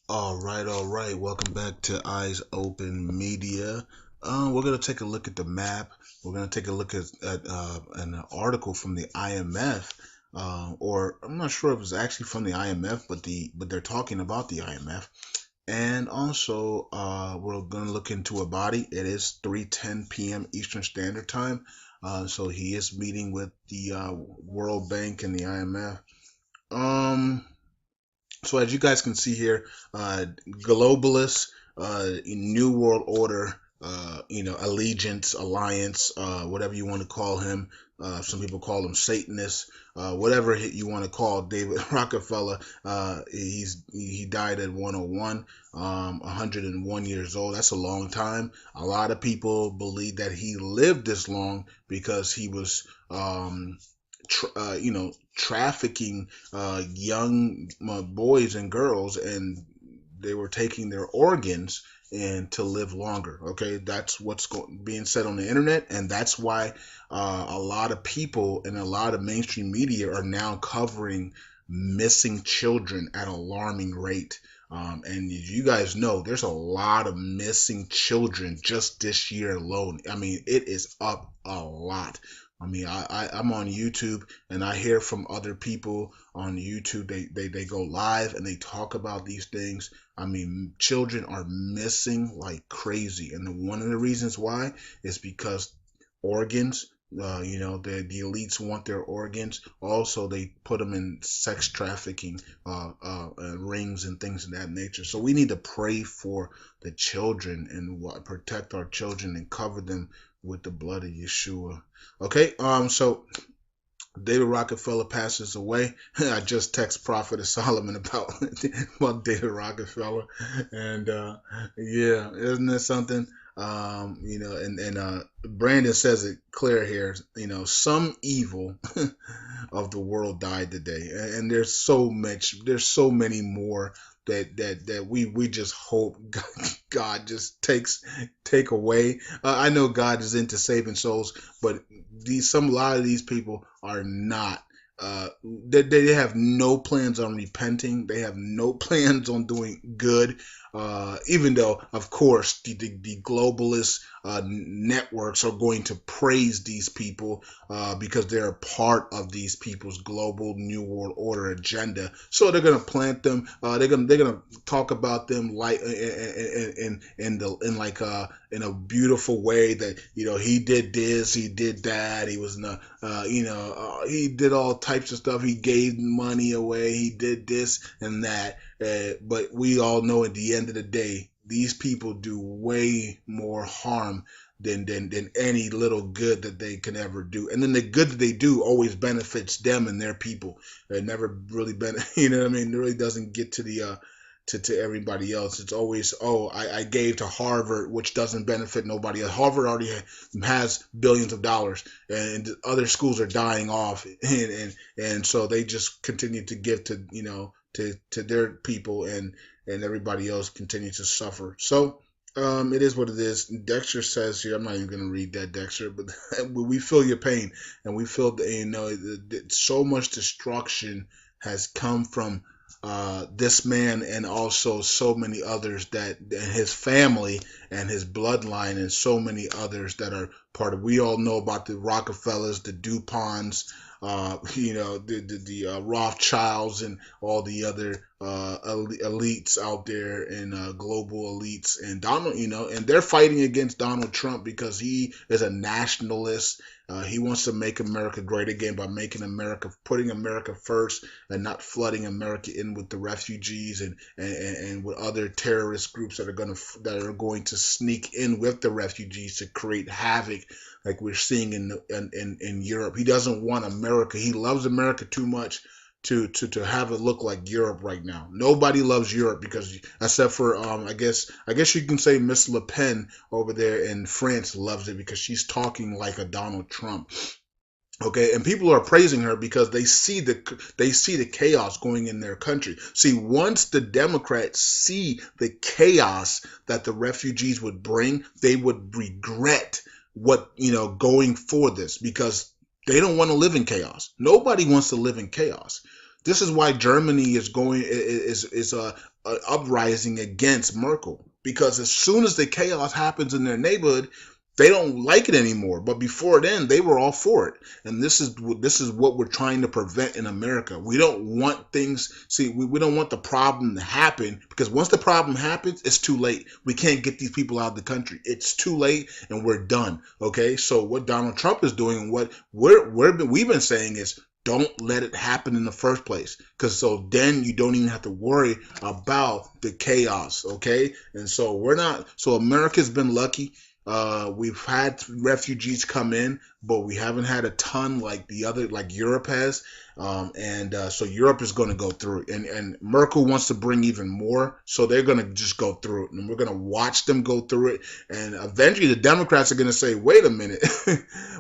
All right. Welcome back to Eyes Open Media. We're gonna take a look at the map. We're gonna take a look at an article from the IMF, or I'm not sure if it's actually from the IMF, but they're talking about the IMF. And also, we're gonna look into a body. It is 3:10 p.m. Eastern Standard Time. So he is meeting with the World Bank and the IMF. Um, so as you guys can see here, globalists, new world order, allegiance, alliance, whatever you want to call him. Some people call him Satanist, whatever you want to call David Rockefeller. He died at 101, 101 years old. That's a long time. A lot of people believe that he lived this long because he was trafficking young boys and girls, and they were taking their organs and to live longer. Okay, that's what's being said on the internet, and that's why a lot of people and a lot of mainstream media are now covering missing children at an alarming rate. And you guys know there's a lot of missing children just this year alone. I mean, it is up a lot. I mean, I'm on YouTube and I hear from other people on YouTube. They go live and they talk about these things. I mean, children are missing like crazy. And one of the reasons why is because organs, the elites want their organs. Also, they put them in sex trafficking rings and things of that nature. So we need to pray for the children and protect our children and cover them with the blood of Yeshua. Okay, so David Rockefeller passes away. I just text Prophet Solomon about about David Rockefeller, and yeah, isn't that something? And Brandon says it clear here. Some evil of the world died today, and there's so much. There's so many more that we just hope God just take away. I know God is into saving souls, but a lot of these people are not. They have no plans on repenting. They have no plans on doing good. Even though, of course, the globalist networks are going to praise these people because they're a part of these people's global new world order agenda. So they're going to plant them. They're gonna talk about them like in a beautiful way that he did this, he did that, he was in a he did all types of stuff. He gave money away. He did this and that. But we all know at the end of the day, these people do way more harm than any little good that they can ever do. And then the good that they do always benefits them and their people. It never really you know what I mean? It really doesn't get to the to everybody else. It's always, oh, I gave to Harvard, which doesn't benefit nobody else. Harvard already has billions of dollars, and other schools are dying off, and so they just continue to give to to their people, and everybody else continues to suffer. So it is what it is. Dexter says here, I'm not even going to read that, Dexter, but we feel your pain, and we feel that, so much destruction has come from this man, and also so many others that and his family and his bloodline, and so many others that are part of. We all know about the Rockefellers, the DuPonts, the Rothschilds, and all the other elites out there, and global elites, and Donald, and they're fighting against Donald Trump because he is a nationalist. He wants to make America great again by putting America first, and not flooding America in with the refugees and with other terrorist groups that are going to sneak in with the refugees to create havoc, like we're seeing in Europe. He doesn't want America. He loves America too much to have it look like Europe right now. Nobody loves Europe because, except for I guess you can say Miss Le Pen over there in France loves it because she's talking like a Donald Trump. Okay, and people are praising her because they see the chaos going in their country. See, once the Democrats see the chaos that the refugees would bring, they would regret going for this, because they don't want to live in chaos. Nobody wants to live in chaos. This is why Germany is going is a uprising against Merkel, because as soon as the chaos happens in their neighborhood, they don't like it anymore. But before then, they were all for it, and this is what we're trying to prevent in America. We don't want things. See, we don't want the problem to happen, because once the problem happens, it's too late. We can't get these people out of the country. It's too late, and we're done. Okay, so what Donald Trump is doing, and what we've been saying is, don't let it happen in the first place, because so then you don't even have to worry about the chaos. Okay, and so we're not. So America's been lucky. We've had refugees come in, but we haven't had a ton like like Europe has. And so Europe is going to go through it, and Merkel wants to bring even more, so they're going to just go through it, and we're going to watch them go through it, and eventually the Democrats are going to say, "Wait a minute,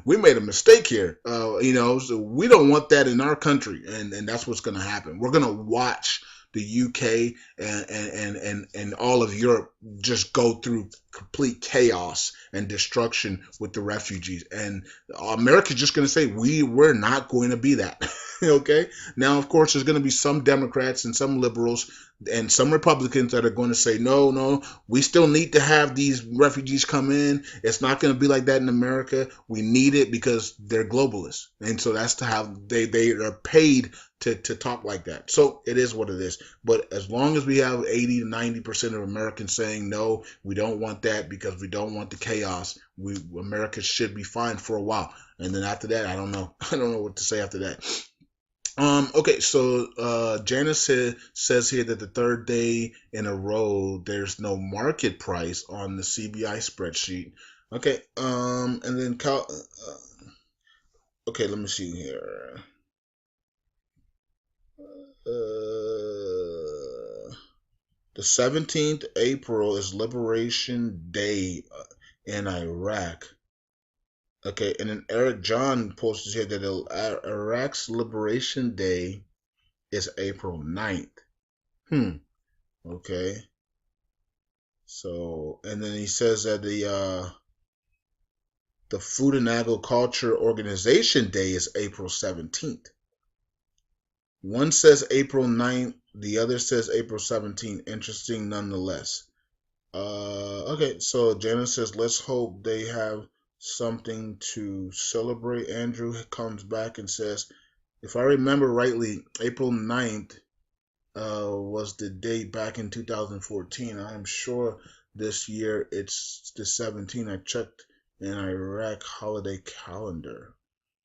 we made a mistake here." So we don't want that in our country, and that's what's going to happen. We're going to watch the UK and all of Europe just go through complete chaos and destruction with the refugees, and America's just going to say we're not going to be that. Okay, now of course there's going to be some Democrats and some liberals and some Republicans that are going to say, no, we still need to have these refugees come in. It's not going to be like that in America. We need it because they're globalists, and so that's how they are paid to talk like that. So it is what it is. But as long as we have 80 to 90% of Americans saying no, we don't want that because we don't want the chaos, America should be fine for a while. And then after that, I don't know. I don't know what to say after that. Okay, so Janice says here that the third day in a row there's no market price on the CBI spreadsheet. Okay, and then okay, let me see here. The 17th April is Liberation Day in Iraq. Okay, and then Eric John posted here that Iraq's Liberation Day is April 9th. Okay. So, and then he says that the Food and Agriculture Organization Day is April 17th. One says April 9th, the other says April 17th. Interesting nonetheless. Okay, so Janice says, let's hope they have something to celebrate. Andrew comes back and says, if I remember rightly, April 9th was the date back in 2014. I'm sure this year it's the 17th. I checked an Iraq holiday calendar.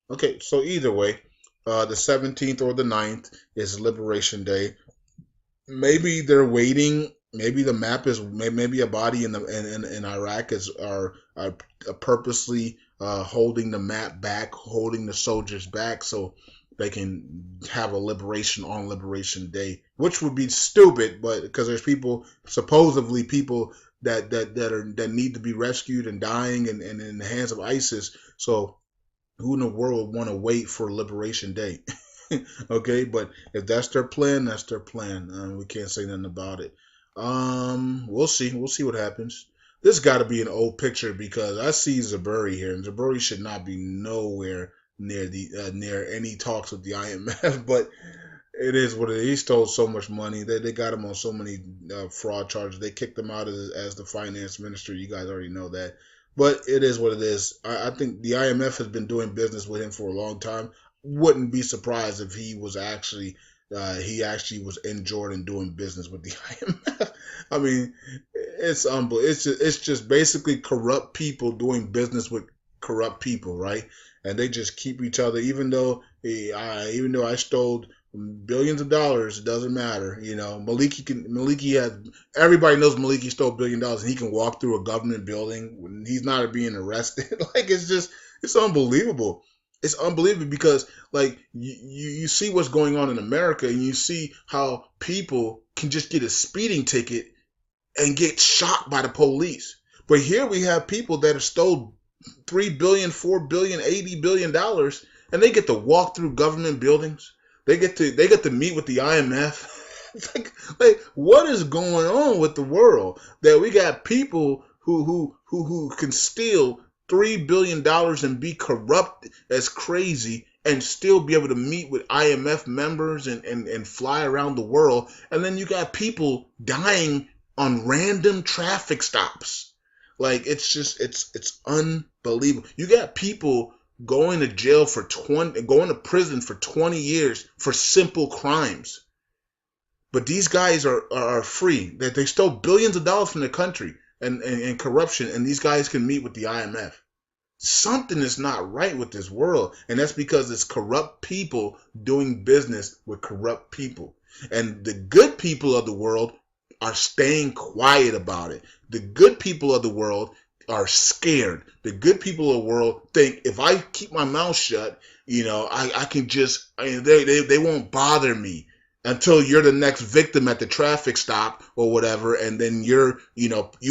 Okay, so either way, the 17th or the 9th is Liberation Day. Maybe they're waiting. Maybe the map is maybe a body in Iraq are purposely holding the map back, holding the soldiers back, so they can have a liberation on Liberation Day, which would be stupid, but because there's supposedly people that need to be rescued and dying and in the hands of ISIS. So who in the world would want to wait for Liberation Day? Okay, but if that's their plan, that's their plan. We can't say nothing about it. We'll see. We'll see what happens. This got to be an old picture because I see Zaburi here, and Zaburi should not be nowhere near near any talks with the IMF. But it is what it is. He stole so much money. They got him on so many fraud charges. They kicked him out as the finance minister. You guys already know that. But it is what it is. I think the IMF has been doing business with him for a long time. Wouldn't be surprised if he actually was in Jordan doing business with the IMF. I mean, it's it's just basically corrupt people doing business with corrupt people, right? And they just keep each other. Even though I stole billions of dollars, it doesn't matter. Maliki has, everybody knows Maliki stole $1 billion, and he can walk through a government building when he's not being arrested. Like it's unbelievable. It's unbelievable because like you see what's going on in America, and you see how people can just get a speeding ticket and get shot by the police. But here we have people that have stole $3 billion, $4 billion, $80 billion, and they get to walk through government buildings. They get to meet with the IMF. It's like what is going on with the world that we got people who can steal $3 billion and be corrupt as crazy and still be able to meet with IMF members and fly around the world. And then you got people dying on random traffic stops. Like it's unbelievable. You got people going to jail for 20, going to prison for 20 years for simple crimes. But these guys are free. That they stole billions of dollars from the country and corruption, and these guys can meet with the IMF. Something is not right with this world, and that's because it's corrupt people doing business with corrupt people. And the good people of the world are staying quiet about it. The good people of the world are scared. The good people of the world think if I keep my mouth shut, I can just, they won't bother me until you're the next victim at the traffic stop or whatever, and then you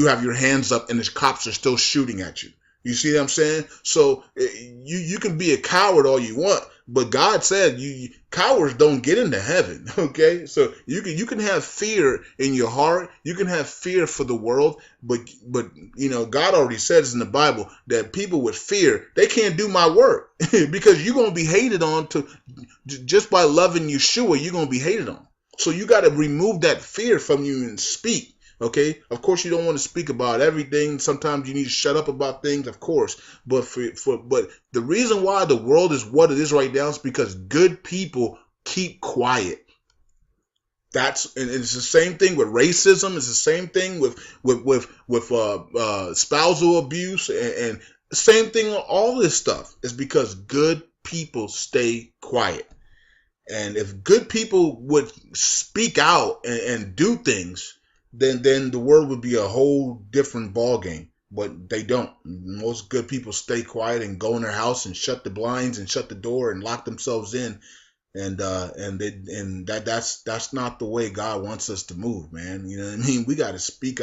have your hands up and the cops are still shooting at you. You see what I'm saying? So you can be a coward all you want, but God said cowards don't get into heaven. Okay, so you can have fear in your heart, you can have fear for the world, but God already says in the Bible that people with fear, they can't do my work because you're gonna be hated on just by loving Yeshua. You're gonna be hated on. So you got to remove that fear from you and speak. Okay, of course you don't want to speak about everything. Sometimes you need to shut up about things, of course. But but the reason why the world is what it is right now is because good people keep quiet. And it's the same thing with racism. It's the same thing with spousal abuse and same thing with all this stuff. Is because good people stay quiet. And if good people would speak out and do things, then the world would be a whole different ballgame. But they don't. Most good people stay quiet and go in their house and shut the blinds and shut the door and lock themselves in. That's not the way God wants us to move, man. You know what I mean? We got to speak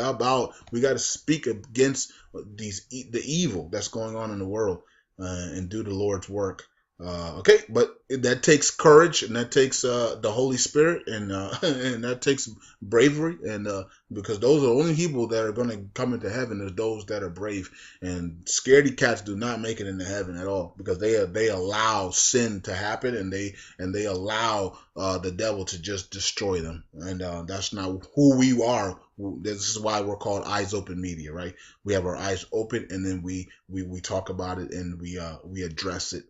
against the evil that's going on in the world and do the Lord's work. Okay, but that takes courage, and that takes the Holy Spirit, and and that takes bravery, and because those are the only people that are going to come into heaven is those that are brave. And scaredy cats do not make it into heaven at all, because they allow sin to happen, and they allow the devil to just destroy them, and that's not who we are. This is why we're called Eyes Open Media, right? We have our eyes open, and then we talk about it, and we address it.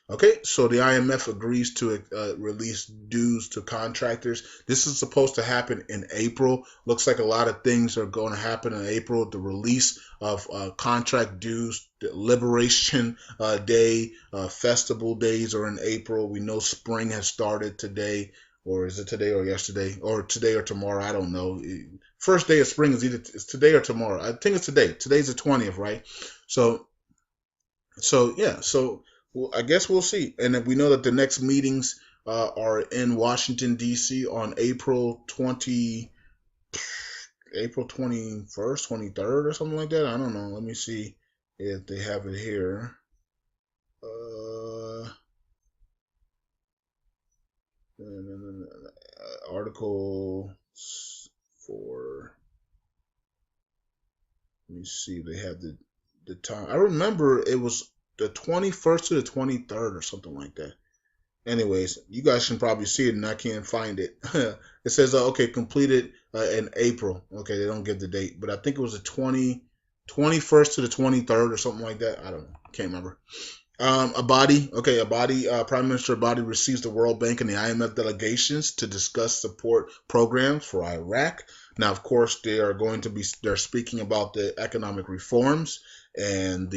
Okay, so the IMF agrees to release dues to contractors. This is supposed to happen in April. Looks like a lot of things are going to happen in April. The release of contract dues, the Liberation Day, festival days are in April. We know spring has started today, or is it today or yesterday, or today or tomorrow? I don't know. First day of spring is it's today or tomorrow. I think it's today. Today's the 20th, right? So yeah. So. Well, I guess we'll see. And we know that the next meetings are in Washington, D.C. on April 21st, 23rd or something like that. I don't know. Let me see if they have it here. Article 4. Let me see. They have the time. I remember it was the 21st to the 23rd or something like that. Anyways, you guys can probably see it, and I can't find it. It says, okay, completed in April. Okay, they don't give the date, but I think it was the 21st to the 23rd or something like that. I don't know. Can't remember. Prime Minister Abadi receives the World Bank and the IMF delegations to discuss support programs for Iraq. Now, of course, they're speaking about the economic reforms and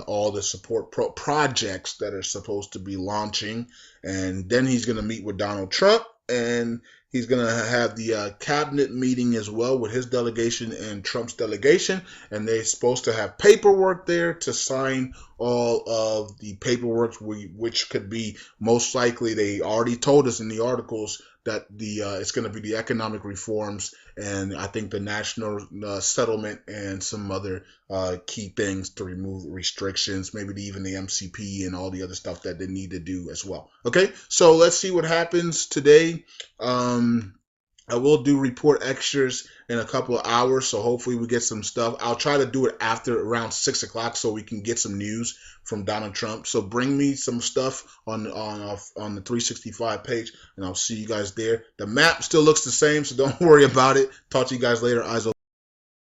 all the support projects that are supposed to be launching. And then he's going to meet with Donald Trump, and he's going to have the cabinet meeting as well with his delegation and Trump's delegation. And they're supposed to have paperwork there to sign all of the paperwork, which could be most likely, they already told us in the articles that it's going to be the economic reforms, and I think the national settlement and some other key things to remove restrictions, maybe even the MCP and all the other stuff that they need to do as well. Okay, so let's see what happens today. I will do report extras in a couple of hours, so hopefully we get some stuff. I'll try to do it after around 6 o'clock so we can get some news from Donald Trump. So bring me some stuff on the 365 page, and I'll see you guys there. The map still looks the same, so don't worry about it. Talk to you guys later. Eyes open.